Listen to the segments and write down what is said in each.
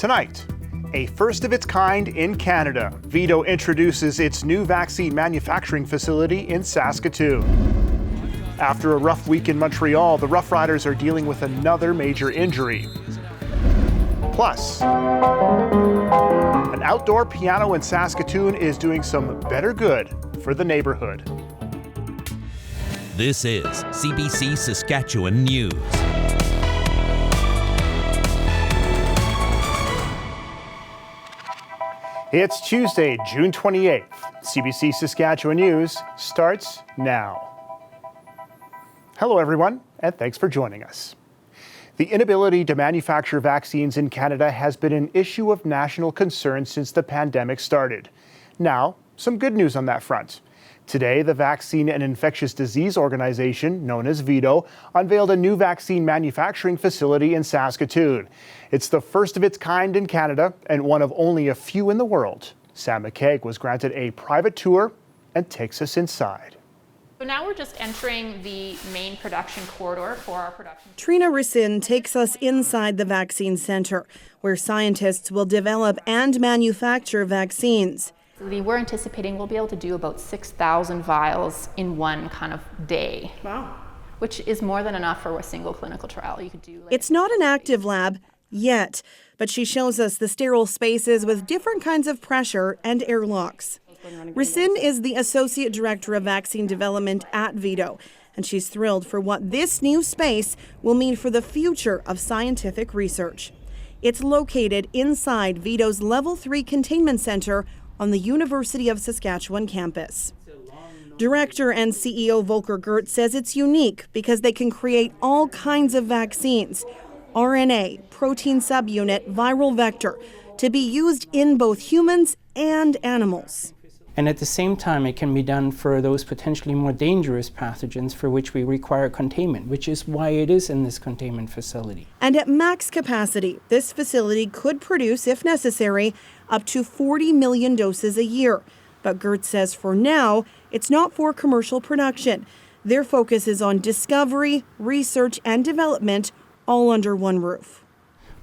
Tonight, a first of its kind in Canada. VIDO introduces its new vaccine manufacturing facility in Saskatoon. After a rough week in Montreal, the Rough Riders are dealing with another major injury. Plus, an outdoor piano in Saskatoon is doing some better good for the neighborhood. This is CBC Saskatchewan News. It's Tuesday, June 28th. CBC Saskatchewan News starts now. Hello, everyone, and thanks for joining us. The inability to manufacture vaccines in Canada has been an issue of national concern since the pandemic started. Now, some good news on that front. Today, the Vaccine and Infectious Disease Organization, known as VIDO, unveiled a new vaccine manufacturing facility in Saskatoon. It's the first of its kind in Canada and one of only a few in the world. Sam McKeag was granted a private tour and takes us inside. So now we're just entering the main production corridor for our production. Trina Rissin takes us inside the vaccine center, where scientists will develop and manufacture vaccines. We're anticipating we'll be able to do about 6,000 vials in one kind of day. Wow. Which is more than enough for a single clinical trial. You could do. It's not an active lab yet, but she shows us the sterile spaces with different kinds of pressure and airlocks. Rissin is the Associate Director of Vaccine Development at VIDO, and she's thrilled for what this new space will mean for the future of scientific research. It's located inside VIDO's Level 3 Containment Center on the University of Saskatchewan campus. Director and CEO Volker Gertz says it's unique because they can create all kinds of vaccines, RNA, protein subunit, viral vector, to be used in both humans and animals. And at the same time, it can be done for those potentially more dangerous pathogens for which we require containment, which is why it is in this containment facility. And at max capacity, this facility could produce, if necessary, up to 40 million doses a year. But Gertz says for now, it's not for commercial production. Their focus is on discovery, research, and development, all under one roof.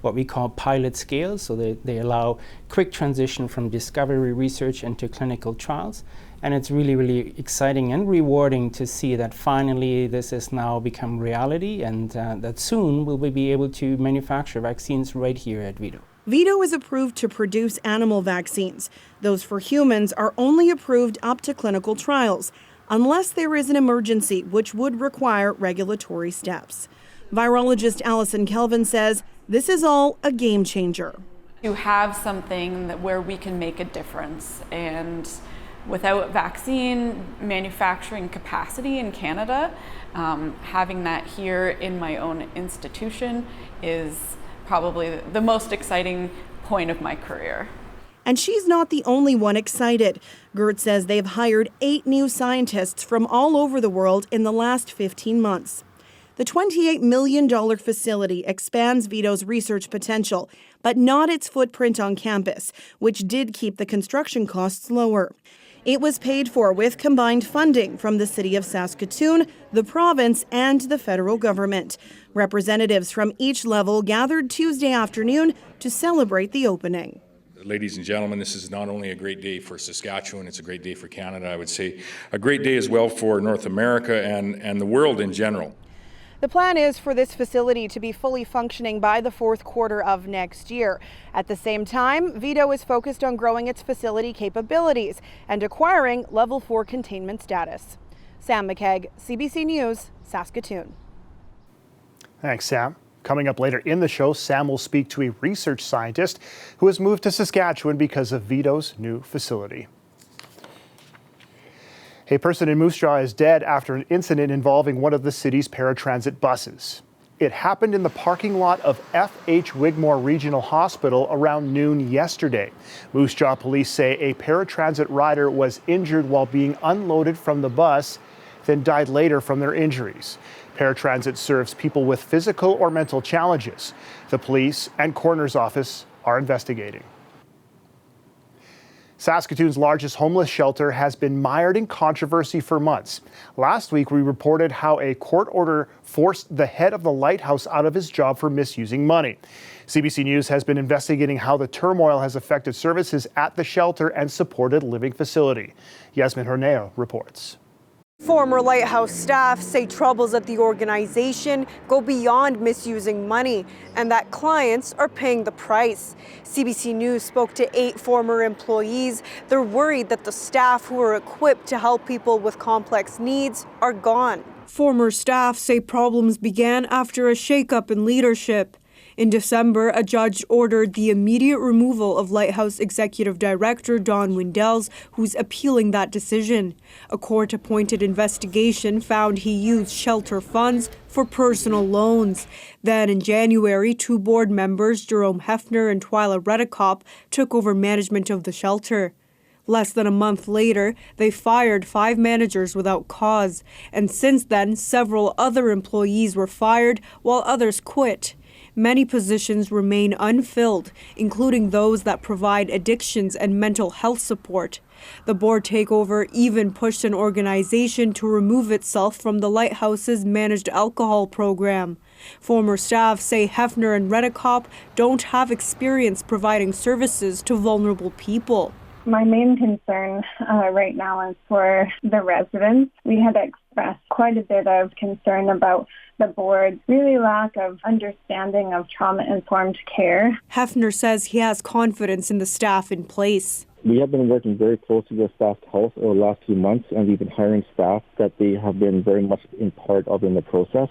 What we call pilot scale, so they allow quick transition from discovery research into clinical trials. And it's really, really exciting and rewarding to see that finally this has now become reality and that soon we'll be able to manufacture vaccines right here at VIDO. VIDO is approved to produce animal vaccines. Those for humans are only approved up to clinical trials, unless there is an emergency, which would require regulatory steps. Virologist Alison Kelvin says this is all a game changer. To have something where we can make a difference, and without vaccine manufacturing capacity in Canada, having that here in my own institution is probably the most exciting point of my career. And she's not the only one excited. Gertz says they've hired 8 new scientists from all over the world in the last 15 months. The $28 million facility expands VIDO's research potential, but not its footprint on campus, which did keep the construction costs lower. It was paid for with combined funding from the city of Saskatoon, the province, and the federal government. Representatives from each level gathered Tuesday afternoon to celebrate the opening. Ladies and gentlemen, this is not only a great day for Saskatchewan, it's a great day for Canada. I would say a great day as well for North America and the world in general. The plan is for this facility to be fully functioning by the fourth quarter of next year. At the same time, VIDO is focused on growing its facility capabilities and acquiring Level 4 containment status. Sam McKeag, CBC News, Saskatoon. Thanks, Sam. Coming up later in the show, Sam will speak to a research scientist who has moved to Saskatchewan because of VIDO's new facility. A person in Moose Jaw is dead after an incident involving one of the city's paratransit buses. It happened in the parking lot of F.H. Wigmore Regional Hospital around noon yesterday. Moose Jaw police say a paratransit rider was injured while being unloaded from the bus, then died later from their injuries. Paratransit serves people with physical or mental challenges. The police and coroner's office are investigating. Saskatoon's largest homeless shelter has been mired in controversy for months. Last week, we reported how a court order forced the head of the Lighthouse out of his job for misusing money. CBC News has been investigating how the turmoil has affected services at the shelter and supported living facility. Yasmin Horneo reports. Former Lighthouse staff say troubles at the organization go beyond misusing money and that clients are paying the price. CBC News spoke to 8 former employees. They're worried that the staff who are equipped to help people with complex needs are gone. Former staff say problems began after a shakeup in leadership. In December, a judge ordered the immediate removal of Lighthouse Executive Director Don Windells, who's appealing that decision. A court-appointed investigation found he used shelter funds for personal loans. Then in January, 2 board members, Jerome Hefner and Twyla Redekop, took over management of the shelter. Less than a month later, they fired 5 managers without cause. And since then, several other employees were fired while others quit. Many positions remain unfilled, including those that provide addictions and mental health support. The board takeover even pushed an organization to remove itself from the Lighthouse's managed alcohol program. Former staff say Hefner and Redekop don't have experience providing services to vulnerable people. My main concern right now is for the residents. We had expressed quite a bit of concern about the board's really lack of understanding of trauma-informed care. Hefner says he has confidence in the staff in place. We have been working very closely with staff health over the last few months, and we've been hiring staff that they have been very much in part of in the process.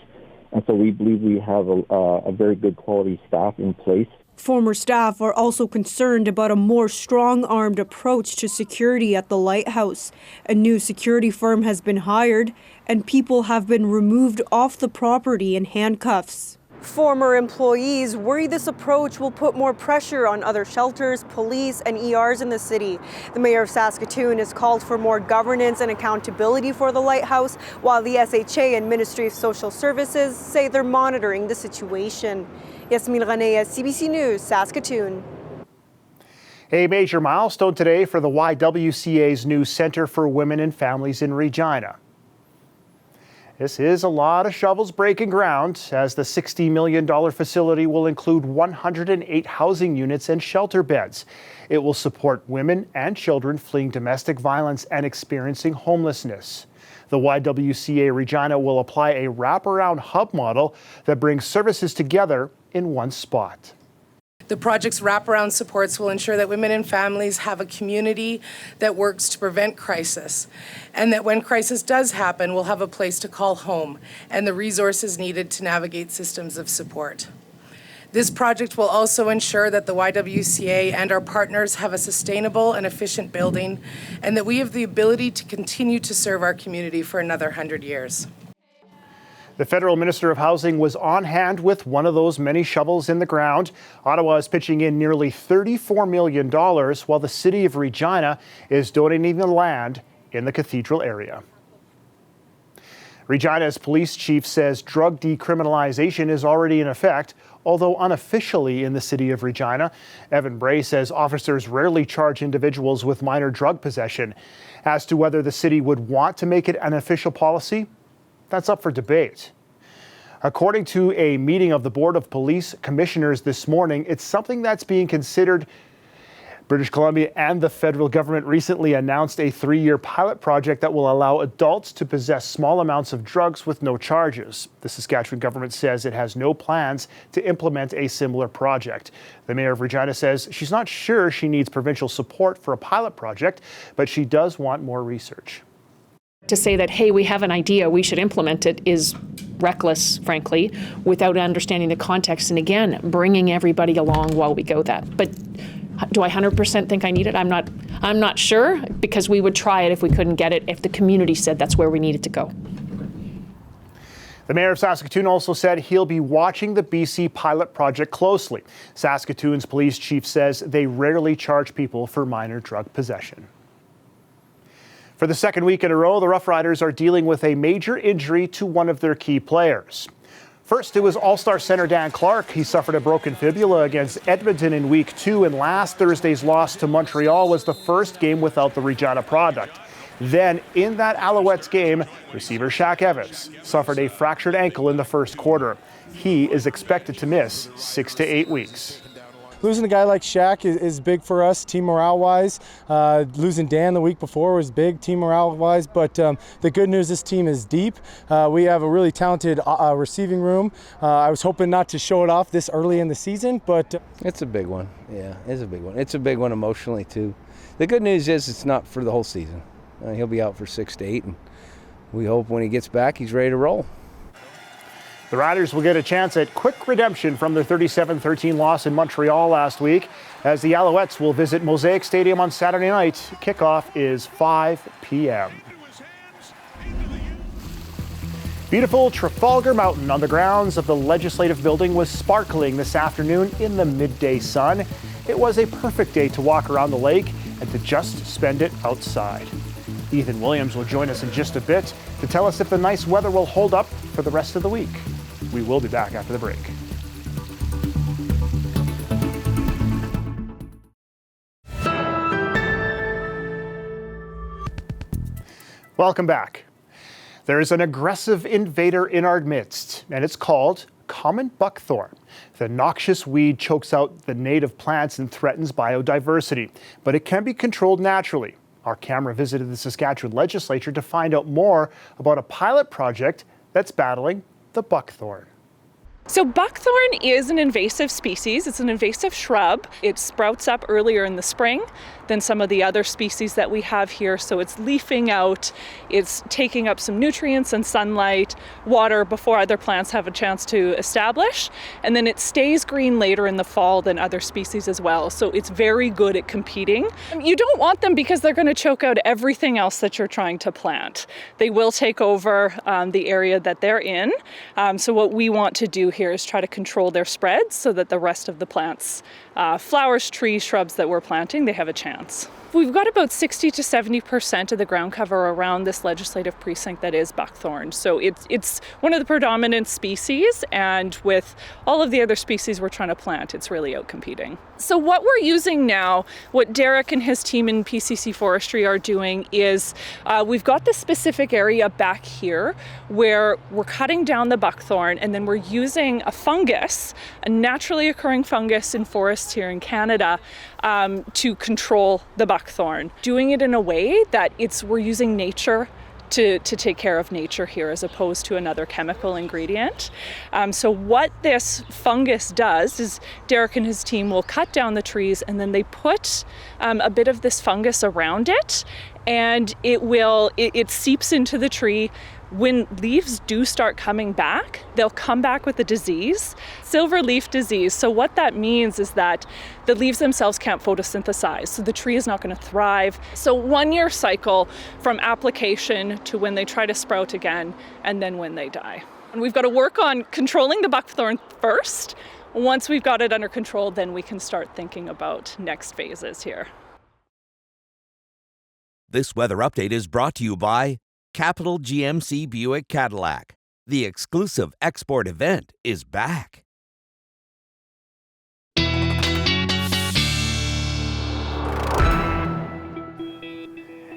And so we believe we have a very good quality staff in place. Former staff are also concerned about a more strong-armed approach to security at the Lighthouse. A new security firm has been hired, and people have been removed off the property in handcuffs. Former employees worry this approach will put more pressure on other shelters, police, and ERs in the city. The mayor of Saskatoon has called for more governance and accountability for the Lighthouse, while the SHA and Ministry of Social Services say they're monitoring the situation. Yasmin Ranea, CBC News, Saskatoon. A major milestone today for the YWCA's new Centre for Women and Families in Regina. This is a lot of shovels breaking ground, as the $60 million facility will include 108 housing units and shelter beds. It will support women and children fleeing domestic violence and experiencing homelessness. The YWCA Regina will apply a wraparound hub model that brings services together in one spot. The project's wraparound supports will ensure that women and families have a community that works to prevent crisis, and that when crisis does happen, we'll have a place to call home and the resources needed to navigate systems of support. This project will also ensure that the YWCA and our partners have a sustainable and efficient building, and that we have the ability to continue to serve our community for another 100 years. The Federal Minister of Housing was on hand with one of those many shovels in the ground. Ottawa is pitching in nearly $34 million, while the City of Regina is donating the land in the Cathedral area. Regina's police chief says drug decriminalization is already in effect, although unofficially in the City of Regina. Evan Bray says officers rarely charge individuals with minor drug possession. As to whether the city would want to make it an official policy, that's up for debate. According to a meeting of the Board of Police Commissioners this morning, it's something that's being considered. British Columbia and the federal government recently announced a 3-year pilot project that will allow adults to possess small amounts of drugs with no charges. The Saskatchewan government says it has no plans to implement a similar project. The mayor of Regina says she's not sure she needs provincial support for a pilot project, but she does want more research. To say that, hey, we have an idea, we should implement it, is reckless, frankly, without understanding the context. And again, bringing everybody along while we go that. But do I 100% think I need it? I'm not sure, because we would try it if we couldn't get it, if the community said that's where we needed to go. The mayor of Saskatoon also said he'll be watching the BC pilot project closely. Saskatoon's police chief says they rarely charge people for minor drug possession. For the second week in a row, the Rough Riders are dealing with a major injury to one of their key players. First, it was All-Star center Dan Clark. He suffered a broken fibula against Edmonton in Week 2, and last Thursday's loss to Montreal was the first game without the Regina product. Then, in that Alouettes game, receiver Shaq Evans suffered a fractured ankle in the first quarter. He is expected to miss 6 to 8 weeks. Losing a guy like Shaq is big for us, team morale-wise. Losing Dan the week before was big, team morale-wise. But the good news, this team is deep. We have a really talented receiving room. I was hoping not to show it off this early in the season, but... It's a big one. Yeah, it's a big one. It's a big one emotionally, too. The good news is it's not for the whole season. He'll be out for 6 to 8, and we hope when he gets back, he's ready to roll. The Riders will get a chance at quick redemption from their 37-13 loss in Montreal last week, as the Alouettes will visit Mosaic Stadium on Saturday night. Kickoff is 5 p.m. Beautiful Trafalgar Mountain on the grounds of the Legislative Building was sparkling this afternoon in the midday sun. It was a perfect day to walk around the lake and to just spend it outside. Ethan Williams will join us in just a bit to tell us if the nice weather will hold up for the rest of the week. We will be back after the break. Welcome back. There is an aggressive invader in our midst, and it's called common buckthorn. The noxious weed chokes out the native plants and threatens biodiversity, but it can be controlled naturally. Our camera visited the Saskatchewan legislature to find out more about a pilot project that's battling the buckthorn. So buckthorn is an invasive species. It's an invasive shrub. It sprouts up earlier in the spring than some of the other species that we have here. So it's leafing out, it's taking up some nutrients and sunlight, water before other plants have a chance to establish. And then it stays green later in the fall than other species as well. So it's very good at competing. You don't want them because they're going to choke out everything else that you're trying to plant. They will take over the area that they're in. So what we want to do here is try to control their spread so that the rest of the plants, flowers, trees, shrubs that we're planting, they have a chance. We've got about 60 to 70% of the ground cover around this legislative precinct that is buckthorn. So it's one of the predominant species, and with all of the other species we're trying to plant, it's really out competing. So what we're using now, what Derek and his team in PCC Forestry are doing is we've got this specific area back here where we're cutting down the buckthorn, and then we're using a fungus, a naturally occurring fungus in forests here in Canada, to control the buckthorn. Doing it in a way that we're using nature to take care of nature here as opposed to another chemical ingredient. So what this fungus does is Derek and his team will cut down the trees, and then they put a bit of this fungus around it, and it seeps into the tree. When leaves do start coming back, they'll come back with a disease, silver leaf disease. So what that means is that the leaves themselves can't photosynthesize, so the tree is not going to thrive. So 1 year cycle from application to when they try to sprout again, and then when they die. And we've got to work on controlling the buckthorn first. Once we've got it under control, then we can start thinking about next phases here. This weather update is brought to you by Capital GMC Buick Cadillac. The exclusive export event is back.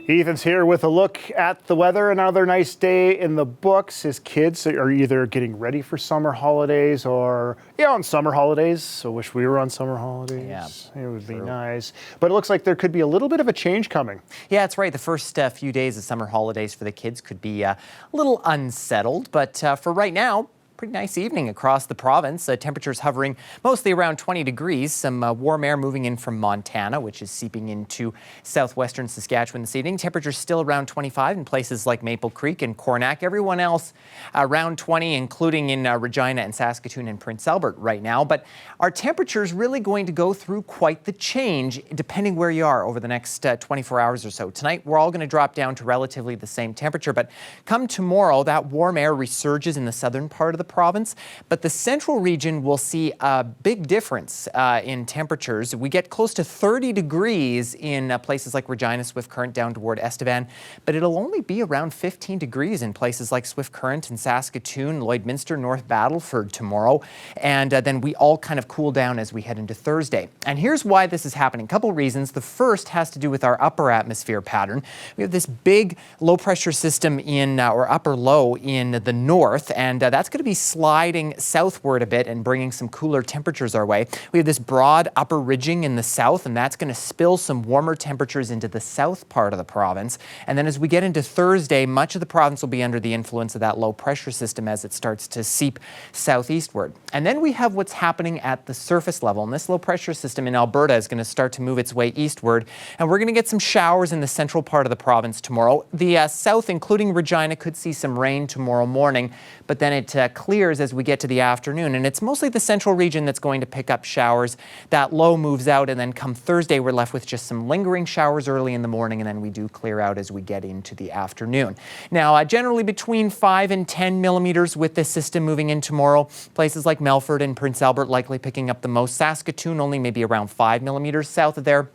Ethan's here with a look at the weather. Another nice day in the books. His kids are either getting ready for summer holidays or on summer holidays. So wish we were on summer holidays. Yeah, it would be nice. But it looks like there could be a little bit of a change coming. Yeah, that's right. The first few days of summer holidays for the kids could be a little unsettled. But for right now, pretty nice evening across the province. Temperatures hovering mostly around 20 degrees. Some warm air moving in from Montana, which is seeping into southwestern Saskatchewan this evening. Temperatures still around 25 in places like Maple Creek and Cornack. Everyone else around 20, including in Regina and Saskatoon and Prince Albert right now. But our temperatures really going to go through quite the change depending where you are over the next 24 hours or so. Tonight, we're all going to drop down to relatively the same temperature. But come tomorrow, that warm air resurges in the southern part of the the province, but the central region will see a big difference in temperatures. We get close to 30 degrees in places like Regina, Swift Current, down toward Estevan, but it'll only be around 15 degrees in places like Swift Current and Saskatoon, Lloydminster, North Battleford tomorrow, and then we all kind of cool down as we head into Thursday. And here's why this is happening. A couple reasons. The first has to do with our upper atmosphere pattern. We have this big low pressure system in, or upper low in the north, and that's going to be sliding southward a bit and bringing some cooler temperatures our way. We have this broad upper ridging in the south, and that's going to spill some warmer temperatures into the south part of the province. And then as we get into Thursday, much of the province will be under the influence of that low pressure system as it starts to seep southeastward. And then we have what's happening at the surface level, and this low pressure system in Alberta is going to start to move its way eastward, and we're going to get some showers in the central part of the province tomorrow. The south, including Regina, could see some rain tomorrow morning, but then it clears as we get to the afternoon, and it's mostly the central region that's going to pick up showers. That low moves out, and then come Thursday, we're left with just some lingering showers early in the morning, and then we do clear out as we get into the afternoon. Now, generally between 5 and 10 millimeters with this system moving in tomorrow. Places like Melfort and Prince Albert likely picking up the most. Saskatoon only maybe around 5 millimeters south of there.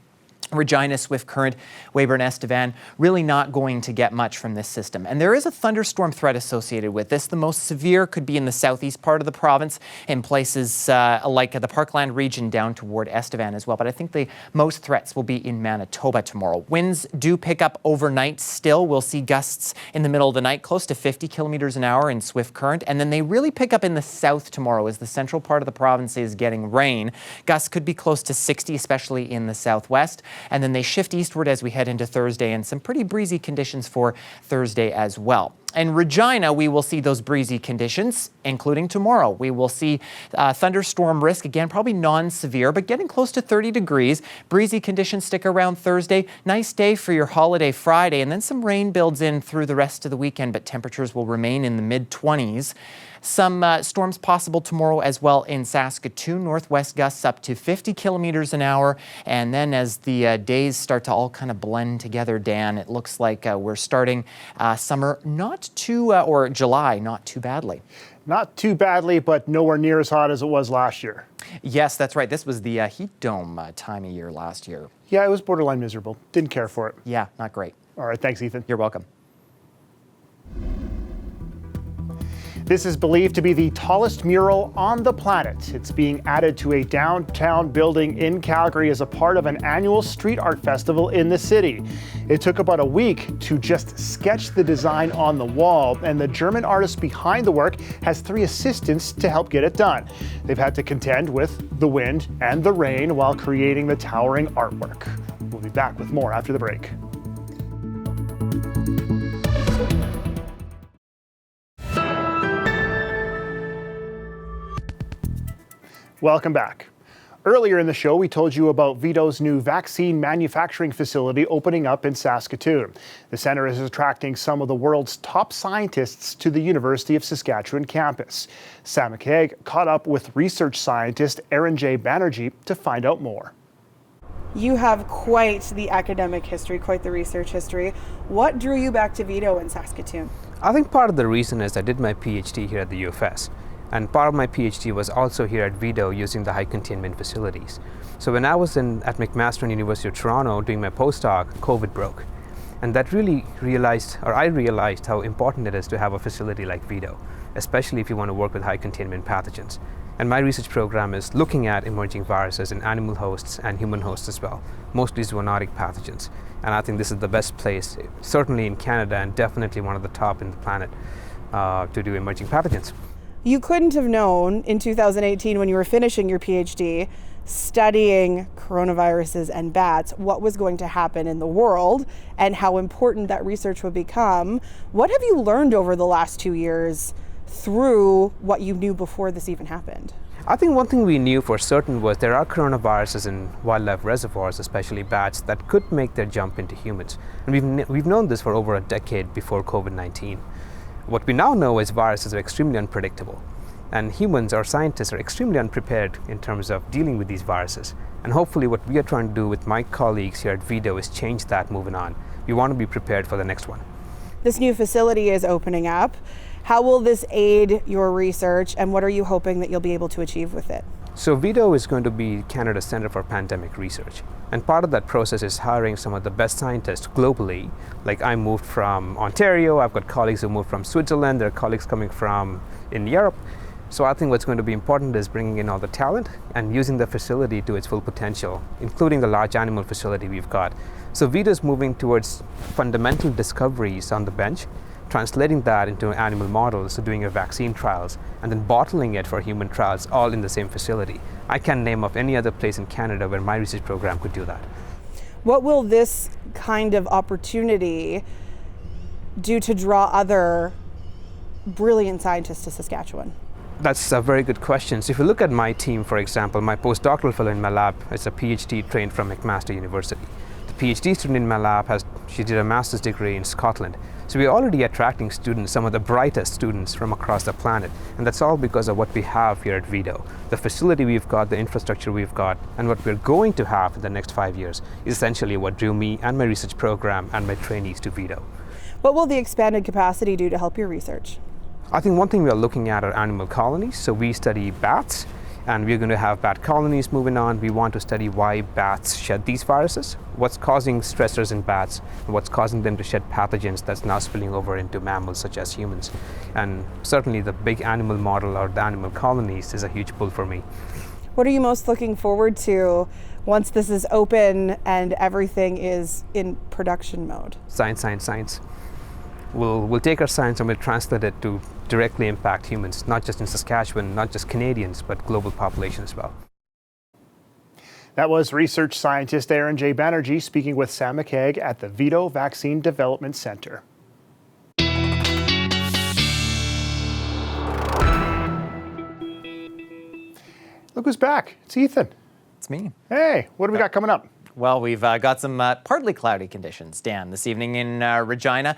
Regina, Swift Current, Weyburn, Estevan, really not going to get much from this system. And there is a thunderstorm threat associated with this. The most severe could be in the southeast part of the province, in places like the Parkland region down toward Estevan as well. But I think the most threats will be in Manitoba tomorrow. Winds do pick up overnight still. We'll see gusts in the middle of the night, close to 50 kilometers an hour in Swift Current. And then they really pick up in the south tomorrow as the central part of the province is getting rain. Gusts could be close to 60, especially in the southwest. And then they shift eastward as we head into Thursday, and some pretty breezy conditions for Thursday as well. In Regina, we will see those breezy conditions, including tomorrow. We will see thunderstorm risk, again, probably non-severe, but getting close to 30 degrees. Breezy conditions stick around Thursday. Nice day for your holiday Friday, and then some rain builds in through the rest of the weekend, but temperatures will remain in the mid-20s. Some storms possible tomorrow as well in Saskatoon. Northwest gusts up to 50 kilometers an hour. And then as the days start to all kind of blend together, Dan, it looks like we're starting summer not too, or July not too badly. Not too badly, but nowhere near as hot as it was last year. Yes, that's right. This was the heat dome time of year last year. Yeah, it was borderline miserable. Didn't care for it. Yeah, not great. All right, thanks, Ethan. You're welcome. This is believed to be the tallest mural on the planet. It's being added to a downtown building in Calgary as a part of an annual street art festival in the city. It took about a week to just sketch the design on the wall, and the German artist behind the work has 3 assistants to help get it done. They've had to contend with the wind and the rain while creating the towering artwork. We'll be back with more after the break. Welcome back. Earlier in the show, we told you about VIDO's new vaccine manufacturing facility opening up in Saskatoon. The center is attracting some of the world's top scientists to the University of Saskatchewan campus. Sam McKaig caught up with research scientist Erin J. Banerjee to find out more. You have quite the academic history, quite the research history. What drew you back to VIDO in Saskatoon? I think part of the reason is I did my PhD here at the UFS. And part of my PhD was also here at VIDO using the high containment facilities. So when I was at McMaster and University of Toronto doing my postdoc, COVID broke. And that really I realized how important it is to have a facility like VIDO, especially if you want to work with high containment pathogens. And my research program is looking at emerging viruses in animal hosts and human hosts as well, mostly zoonotic pathogens. And I think this is the best place, certainly in Canada, and definitely one of the top in the planet to do emerging pathogens. You couldn't have known in 2018 when you were finishing your PhD, studying coronaviruses and bats, what was going to happen in the world and how important that research would become. What have you learned over the last 2 years through what you knew before this even happened? I think one thing we knew for certain was there are coronaviruses in wildlife reservoirs, especially bats, that could make their jump into humans. And we've known this for over a decade before COVID-19. What we now know is viruses are extremely unpredictable, and humans or scientists are extremely unprepared in terms of dealing with these viruses. And hopefully what we are trying to do with my colleagues here at VIDO is change that moving on. We want to be prepared for the next one. This new facility is opening up, How will this aid your research, and what are you hoping that you'll be able to achieve with it? So VIDO is going to be Canada's Centre for Pandemic Research. And part of that process is hiring some of the best scientists globally. Like I moved from Ontario, I've got colleagues who moved from Switzerland, there are colleagues coming from in Europe. So I think what's going to be important is bringing in all the talent and using the facility to its full potential, including the large animal facility we've got. So VIDO is moving towards fundamental discoveries on the bench, translating that into animal models, so doing a vaccine trials, and then bottling it for human trials, all in the same facility. I can't name of any other place in Canada where my research program could do that. What will this kind of opportunity do to draw other brilliant scientists to Saskatchewan? That's a very good question. So if you look at my team, for example, my postdoctoral fellow in my lab is a PhD trained from McMaster University. The PhD student in my lab, she did a master's degree in Scotland. So we're already attracting students, some of the brightest students from across the planet. And that's all because of what we have here at VIDO. The facility we've got, the infrastructure we've got, and what we're going to have in the next 5 years is essentially what drew me and my research program and my trainees to VIDO. What will the expanded capacity do to help your research? I think one thing we are looking at are animal colonies. So we study bats, and we're going to have bat colonies moving on. We want to study why bats shed these viruses, what's causing stressors in bats, and what's causing them to shed pathogens that's now spilling over into mammals such as humans. And certainly the big animal model or the animal colonies is a huge pull for me. What are you most looking forward to once this is open and everything is in production mode? Science, science, science. We'll take our science and we'll translate it to directly impact humans, not just in Saskatchewan, not just Canadians, but global population as well. That was research scientist Aaron J. Banerjee speaking with Sam McKeag at the VIDO Vaccine Development Center. Look who's back. It's Ethan. It's me. Hey, what do we got coming up? Well, we've got some partly cloudy conditions, Dan, this evening in Regina.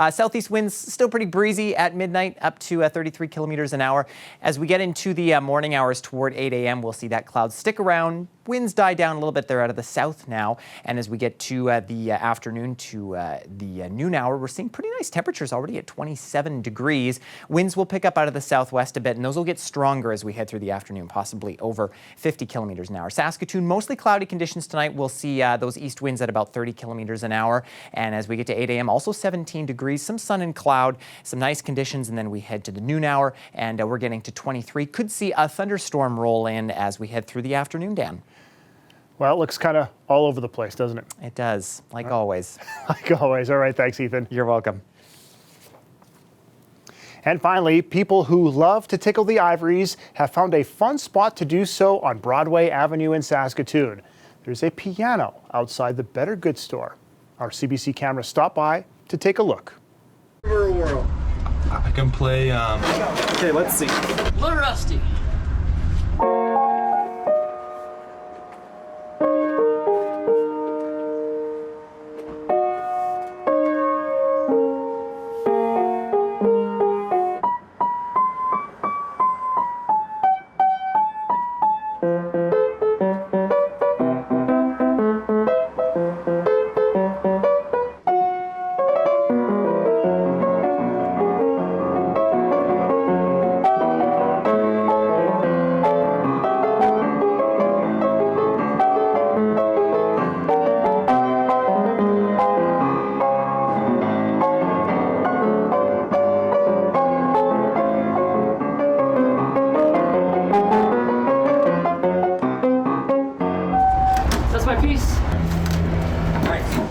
Southeast winds still pretty breezy at midnight, up to 33 kilometers an hour. As we get into the morning hours toward 8 a.m., we'll see that cloud stick around. Winds die down a little bit. They're out of the south now. And as we get to the afternoon to the noon hour, we're seeing pretty nice temperatures already at 27 degrees. Winds will pick up out of the southwest a bit, and those will get stronger as we head through the afternoon, possibly over 50 kilometers an hour. Saskatoon, mostly cloudy conditions tonight. We'll see those east winds at about 30 kilometers an hour. And as we get to 8 a.m., also 17 degrees, some sun and cloud, some nice conditions. And then we head to the noon hour, and we're getting to 23. Could see a thunderstorm roll in as we head through the afternoon, Dan. Well, it looks kind of all over the place, doesn't it? It does, like always. Like always. All right, thanks, Ethan. You're welcome. And finally, people who love to tickle the ivories have found a fun spot to do so on Broadway Avenue in Saskatoon. There's a piano outside the Better Goods store. Our CBC camera stopped by to take a look. World. I can play. Okay, let's see. A little rusty.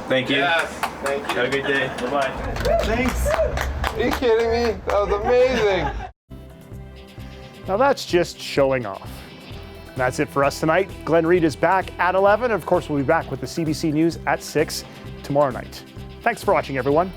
Thank you. Yes, thank you. Have a good day. Bye-bye. Thanks. Are you kidding me? That was amazing. Now that's just showing off. That's it for us tonight. Glenn Reed is back at 11. Of course, we'll be back with the CBC News at 6 tomorrow night. Thanks for watching, everyone.